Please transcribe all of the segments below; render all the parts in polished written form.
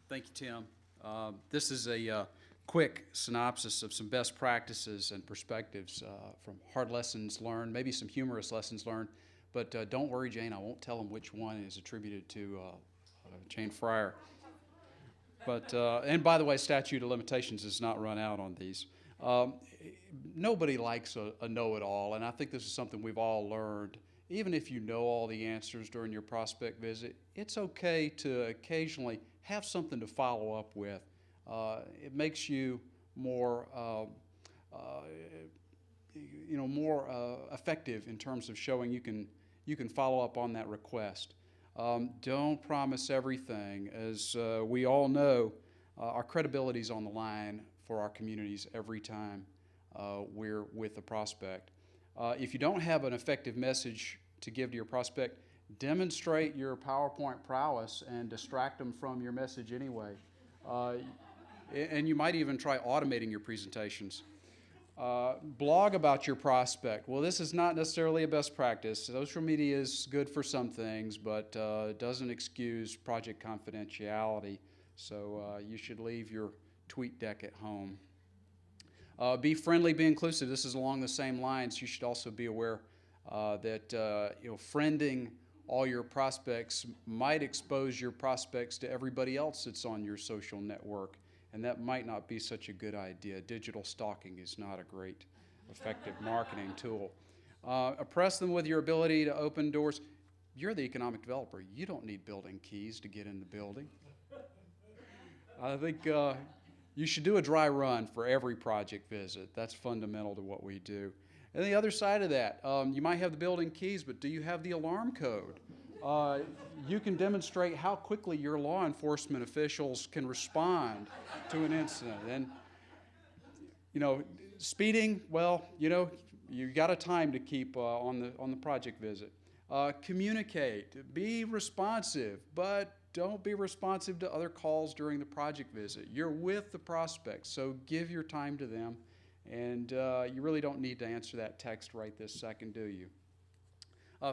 Thank you, Tim. This is a quick synopsis of some best practices and perspectives from hard lessons learned, maybe some humorous lessons learned. But don't worry, Jane, I won't tell them which one is attributed to Jane Fryer. But, and by the way, statute of limitations has not run out on these. Nobody likes a know-it-all, and I think this is something we've all learned. Even if you know all the answers during your prospect visit, it's okay to occasionally have something to follow up with. It makes you more, more effective in terms of showing you can follow up on that request. Don't promise everything. As we all know, our credibility is on the line for our communities every time we're with a prospect. If you don't have an effective message to give to your prospect, demonstrate your PowerPoint prowess and distract them from your message anyway. And you might even try automating your presentations. Blog about your prospect. Well, this is not necessarily a best practice. Social media is good for some things, but doesn't excuse project confidentiality. So you should leave your tweet deck at home. Be friendly, be inclusive. This is along the same lines. You should also be aware that friending all your prospects might expose your prospects to everybody else that's on your social network, and that might not be such a good idea. Digital stalking is not a great, effective marketing tool. Impress them with your ability to open doors. You're the economic developer. You don't need building keys to get in the building. I think you should do a dry run for every project visit. That's fundamental to what we do. And the other side of that, you might have the building keys, but do you have the alarm code? You can demonstrate how quickly your law enforcement officials can respond to an incident. And, speeding, well, you got a time to keep on the project visit. Communicate, be responsive, but don't be responsive to other calls during the project visit. You're with the prospect, so give your time to them. And you really don't need to answer that text right this second, do you?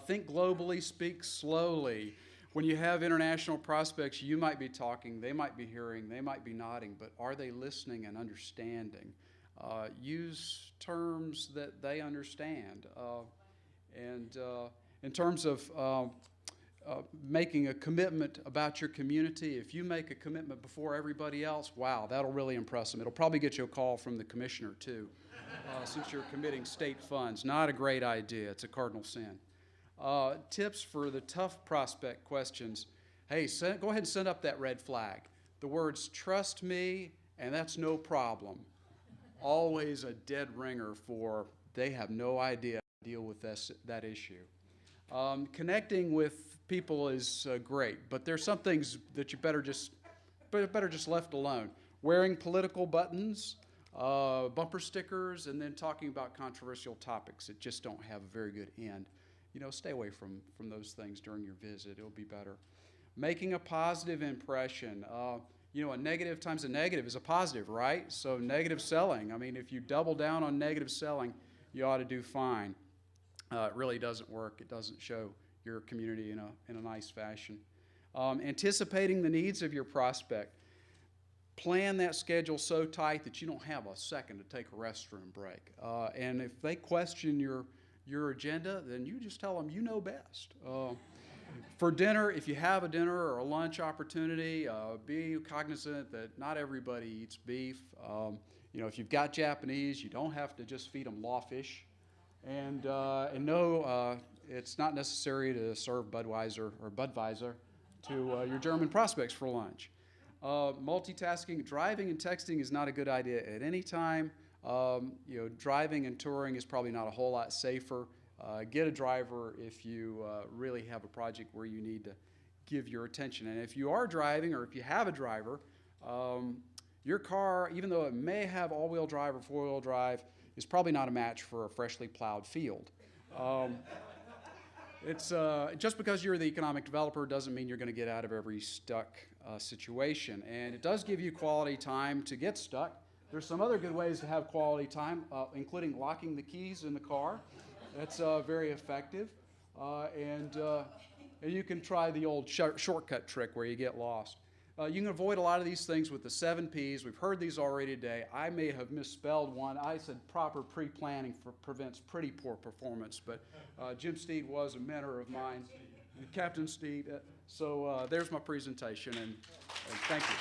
Think globally, speak slowly. When you have international prospects, you might be talking, they might be hearing, they might be nodding, but are they listening and understanding? Use terms that they understand. And in terms of making a commitment about your community, if you make a commitment before everybody else, wow, that'll really impress them. It'll probably get you a call from the commissioner, too, since you're committing state funds. Not a great idea. It's a cardinal sin. Tips for the tough prospect questions. Hey, go ahead and send up that red flag. The words, trust me, and that's no problem. Always a dead ringer for they have no idea how to deal with that issue. Connecting with people is great, but there's some things that you better just left alone. Wearing political buttons, bumper stickers, and then talking about controversial topics that just don't have a very good end. Stay away from those things during your visit. It'll be better. Making a positive impression. A negative times a negative is a positive, right? So negative selling. I mean, if you double down on negative selling, you ought to do fine. It really doesn't work. It doesn't show your community in a nice fashion. Anticipating the needs of your prospect. Plan that schedule so tight that you don't have a second to take a restroom break. And if they question your agenda, then you just tell them you know best. For dinner, if you have a dinner or a lunch opportunity, be cognizant that not everybody eats beef. If you've got Japanese, you don't have to just feed them lawfish. And no, it's not necessary to serve Budweiser to your German prospects for lunch. Multitasking, driving and texting is not a good idea at any time. Driving and touring is probably not a whole lot safer. Get a driver if you really have a project where you need to give your attention. And if you are driving or if you have a driver, your car, even though it may have all-wheel drive or four-wheel drive, is probably not a match for a freshly plowed field. It's just because you're the economic developer doesn't mean you're going to get out of every stuck situation. And it does give you quality time to get stuck. There's some other good ways to have quality time, including locking the keys in the car. That's very effective. And you can try the old shortcut trick where you get lost. You can avoid a lot of these things with the 7 Ps. We've heard these already today. I may have misspelled one. I said proper pre-planning prevents pretty poor performance, but Jim Steed was a mentor of mine. Captain Steed. So there's my presentation, and thank you.